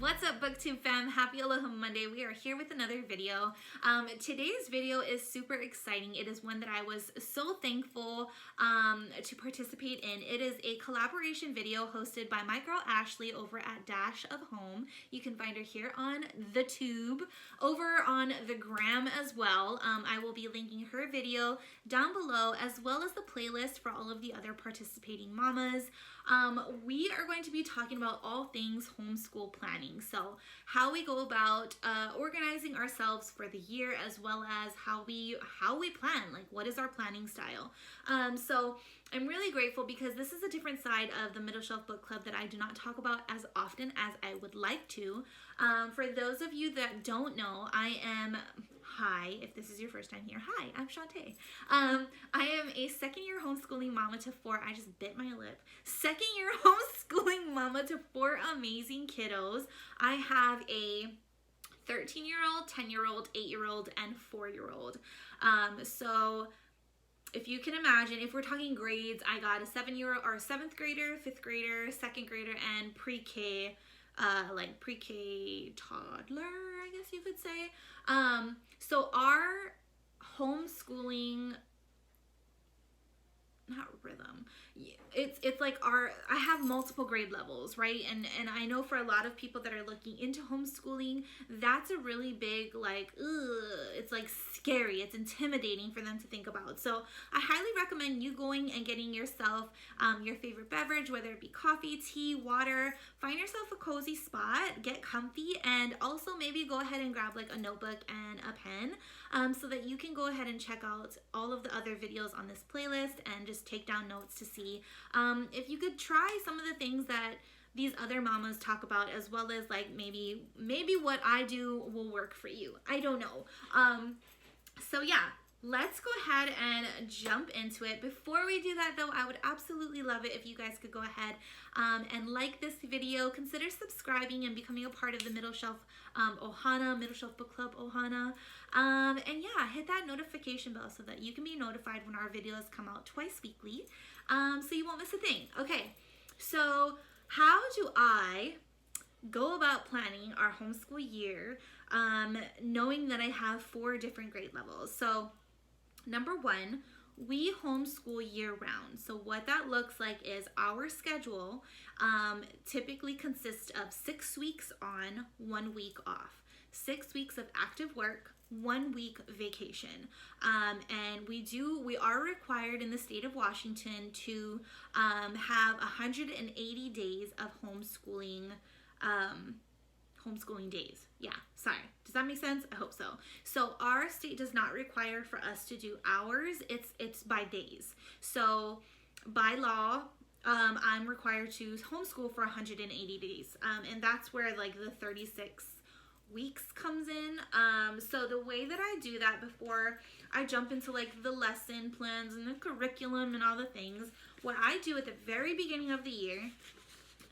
What's up, BookTube fam? Happy Aloha Monday. We are here with another video. Today's video is super exciting. It is one that I was so thankful to participate in. It is a collaboration video hosted by my girl Ashley over at Dash of Home. You can find her here on the tube, over on the gram as well. I will be linking her video down below, as well as the playlist for all of the other participating mamas. We are going to be talking about all things homeschool planning. So how we go about organizing ourselves for the year, as well as how we plan, like what is our planning style. So I'm really grateful because this is a different side of the Middle Shelf Book Club that I do not talk about as often as I would like to. For those of you that don't know, hi, if this is your first time here, hi, I'm Shantae. I am a second-year homeschooling mama to four, I just bit my lip, second-year homeschooling mama to four amazing kiddos. I have a 13-year-old, 10-year-old, 8-year-old, and 4-year-old. So if you can imagine, if we're talking grades, I got a 7th grader, 5th grader, 2nd grader, and pre-K, like pre-K toddler, I guess you could say. So our homeschooling, not rhythm, it's like I have multiple grade levels, right? And I know for a lot of people that are looking into homeschooling, that's a really big, like, it's like scary, it's intimidating for them to think about. So I highly recommend you going and getting yourself your favorite beverage, whether it be coffee, tea, water. Find yourself a cozy spot, get comfy, and also maybe go ahead and grab like a notebook and a pen, so that you can go ahead and check out all of the other videos on this playlist and just take down notes to see if you could try some of the things that these other mamas talk about, as well as like maybe what I do will work for you. I don't know. So yeah, let's go ahead and jump into it. Before we do that though, I would absolutely love it if you guys could go ahead and like this video, consider subscribing and becoming a part of the Middle Shelf OHANA, Middle Shelf Book Club OHANA. And yeah, hit that notification bell so that you can be notified when our videos come out twice weekly, so you won't miss a thing. Okay, so how do I go about planning our homeschool year, knowing that I have 4 different grade levels? So number 1, we homeschool year-round. So what that looks like is our schedule typically consists of 6 weeks on, 1 week off. 6 weeks of active work, 1 week vacation. And we are required in the state of Washington to have 180 days of homeschooling days. Yeah, sorry. Does that make sense? I hope so. So our state does not require for us to do hours. It's by days. So by law, I'm required to homeschool for 180 days. And that's where like the 36 weeks comes in. So the way that I do that before I jump into like the lesson plans and the curriculum and all the things, what I do at the very beginning of the year,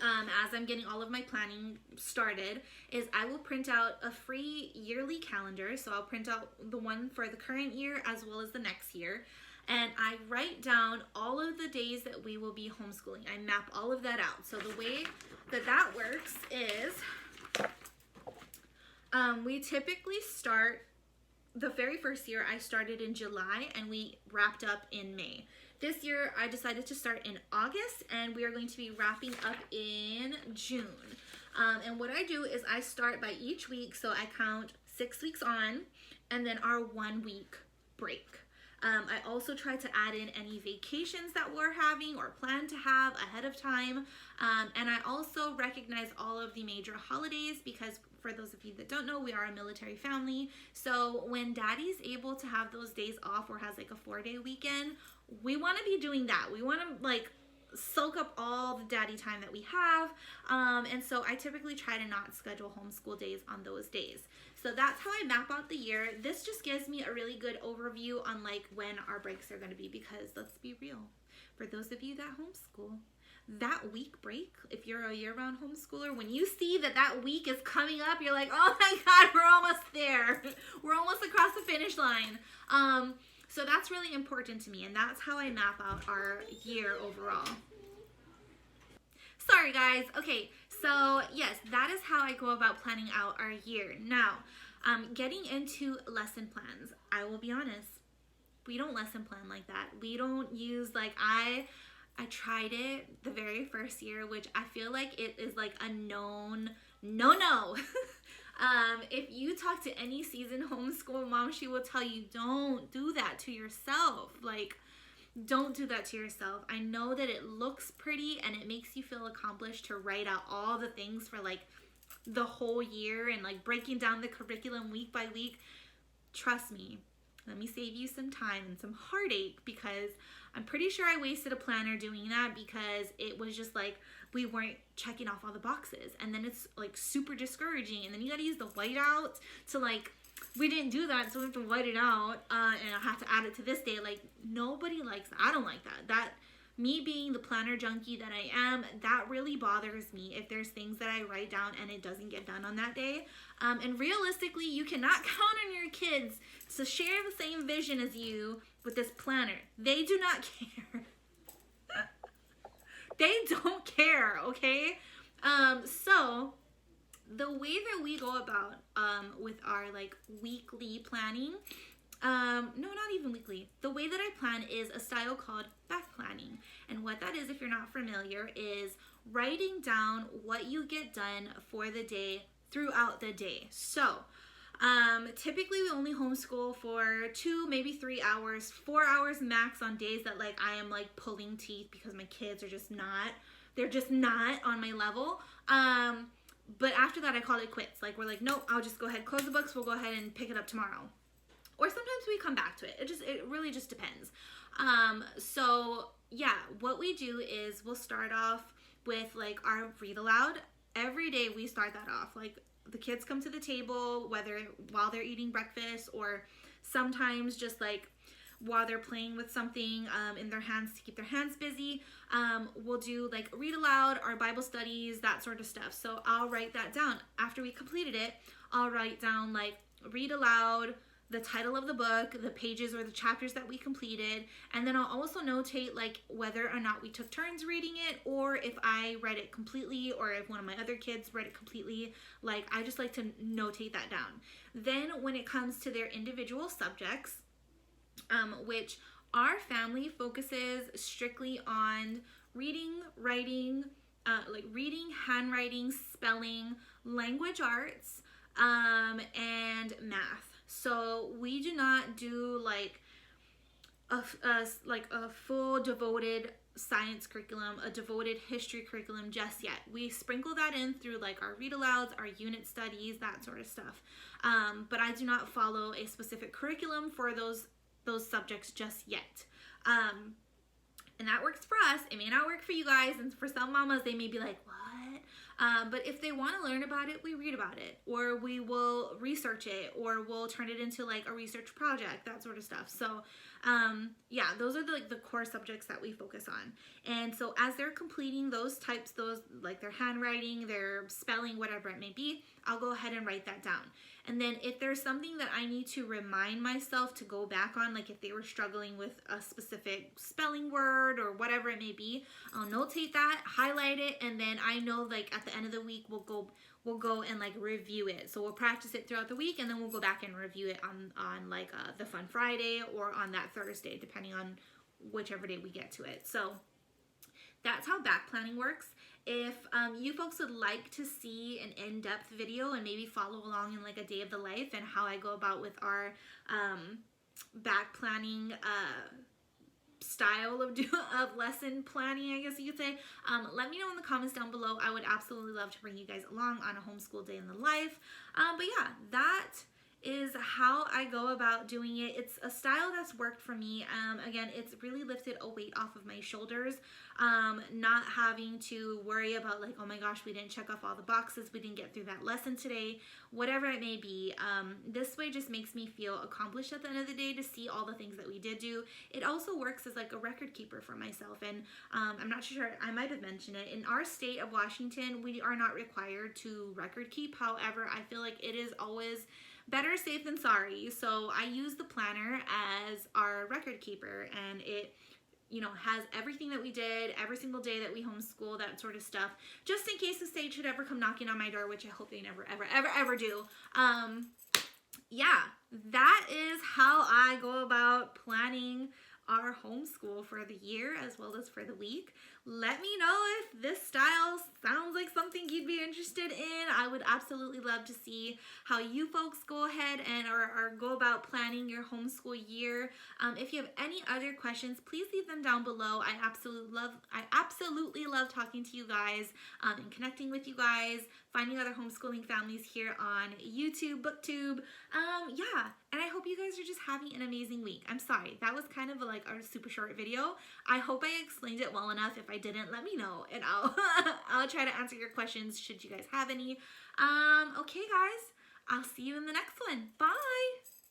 as I'm getting all of my planning started, is I will print out a free yearly calendar. So I'll print out the one for the current year as well as the next year. And I write down all of the days that we will be homeschooling. I map all of that out. So the way that works is we typically start, the very first year I started in July and we wrapped up in May. This year I decided to start in August and we are going to be wrapping up in June. And what I do is I start by each week, so I count 6 weeks on and then our 1 week break. I also try to add in any vacations that we're having or plan to have ahead of time. And I also recognize all of the major holidays because, for those of you that don't know, we are a military family. So when daddy's able to have those days off or has like a 4-day weekend, we want to be doing that. We want to like soak up all the daddy time that we have. And so I typically try to not schedule homeschool days on those days. So that's how I map out the year. This just gives me a really good overview on like when our breaks are going to be, because let's be real, for those of you that homeschool, that week break, if you're a year-round homeschooler, when you see that week is coming up, you're like, oh my God, we're almost there. We're almost across the finish line. So that's really important to me, and that's how I map out our year overall. Sorry guys. Okay, So yes, that is how I go about planning out our year. Now, getting into lesson plans, I will be honest, we don't lesson plan like that. We don't use like I tried it the very first year, which I feel like it is like a known no. If you talk to any seasoned homeschool mom, she will tell you don't do that to yourself. Like, don't do that to yourself. I know that it looks pretty and it makes you feel accomplished to write out all the things for like the whole year and like breaking down the curriculum week by week. Trust me, let me save you some time and some heartache, because I'm pretty sure I wasted a planner doing that because it was just like we weren't checking off all the boxes, and then it's like super discouraging, and then you gotta use the whiteout to like, we didn't do that, so we have to white it out, and I have to add it to this day. Like, nobody likes that. I don't like that. That, me being the planner junkie that I am, that really bothers me if there's things that I write down and it doesn't get done on that day. And realistically, you cannot count on your kids to share the same vision as you with this planner. They do not care. They don't care, okay? So the way that we go about with our like weekly planning, no, not even weekly. The way that I plan is a style called back planning. And what that is, if you're not familiar, is writing down what you get done for the day throughout the day. So typically we only homeschool for 2, maybe 3 hours, 4 hours max on days that like I am like pulling teeth because my kids are just not, they're just not on my level. But after that I call it quits. Like, we're like, nope, I'll just go ahead, close the books, we'll go ahead and pick it up tomorrow. Or sometimes we come back to it. It really just depends. So yeah, what we do is we'll start off with like our read aloud. Every day we start that off. Like, the kids come to the table, whether while they're eating breakfast or sometimes just like while they're playing with something in their hands to keep their hands busy. We'll do like read aloud, our Bible studies, that sort of stuff. So I'll write that down. After we completed it, I'll write down like read aloud, the title of the book, the pages or the chapters that we completed, and then I'll also notate like whether or not we took turns reading it, or if I read it completely, or if one of my other kids read it completely. Like, I just like to notate that down. Then when it comes to their individual subjects, which our family focuses strictly on reading, writing, like reading, handwriting, spelling, language arts, and math. So we do not do like a full devoted science curriculum, a devoted history curriculum just yet. We sprinkle that in through like our read alouds, our unit studies, that sort of stuff. But I do not follow a specific curriculum for those subjects just yet. And that works for us. It may not work for you guys, and for some mamas they may be like, what? But if they want to learn about it, we read about it, or we will research it, or we'll turn it into like a research project, that sort of stuff. So yeah, those are the core subjects that we focus on. And so as they're completing those types, those like their handwriting, their spelling, whatever it may be, I'll go ahead and write that down. And then if there's something that I need to remind myself to go back on, like if they were struggling with a specific spelling word or whatever it may be, I'll notate that, highlight it, and then I know like at the end of the week we'll go and like review it. So we'll practice it throughout the week, and then we'll go back and review it on like the Fun Friday or on that Thursday, depending on whichever day we get to it. So that's how back planning works. If you folks would like to see an in-depth video and maybe follow along in like a day of the life and how I go about with our back planning style of lesson planning, I guess you could say, let me know in the comments down below. I would absolutely love to bring you guys along on a homeschool day in the life. But yeah, that is how I go about doing it. It's a style that's worked for me. Again, it's really lifted a weight off of my shoulders. Not having to worry about like, oh my gosh, we didn't check off all the boxes, we didn't get through that lesson today, whatever it may be. This way just makes me feel accomplished at the end of the day to see all the things that we did do. It also works as like a record keeper for myself. And I'm not sure, I might have mentioned it, in our state of Washington, we are not required to record keep. However, I feel like it is always better safe than sorry. So I use the planner as our record keeper, and it, you know, has everything that we did every single day that we homeschool, that sort of stuff, just in case the state should ever come knocking on my door, which I hope they never, ever, ever, ever do. Yeah, that is how I go about planning our homeschool for the year as well as for the week. Let me know if this style sounds like something you'd be interested in. I would absolutely love to see how you folks go ahead and or go about planning your homeschool year. If you have any other questions, please leave them down below. I absolutely love talking to you guys and connecting with you guys, finding other homeschooling families here on YouTube, BookTube. Yeah, and I hope you guys are just having an amazing week. I'm sorry, that was kind of like a super short video. I hope I explained it well enough. If I didn't, let me know, and I'll I'll try to answer your questions should you guys have any. Okay, guys, I'll see you in the next one. Bye.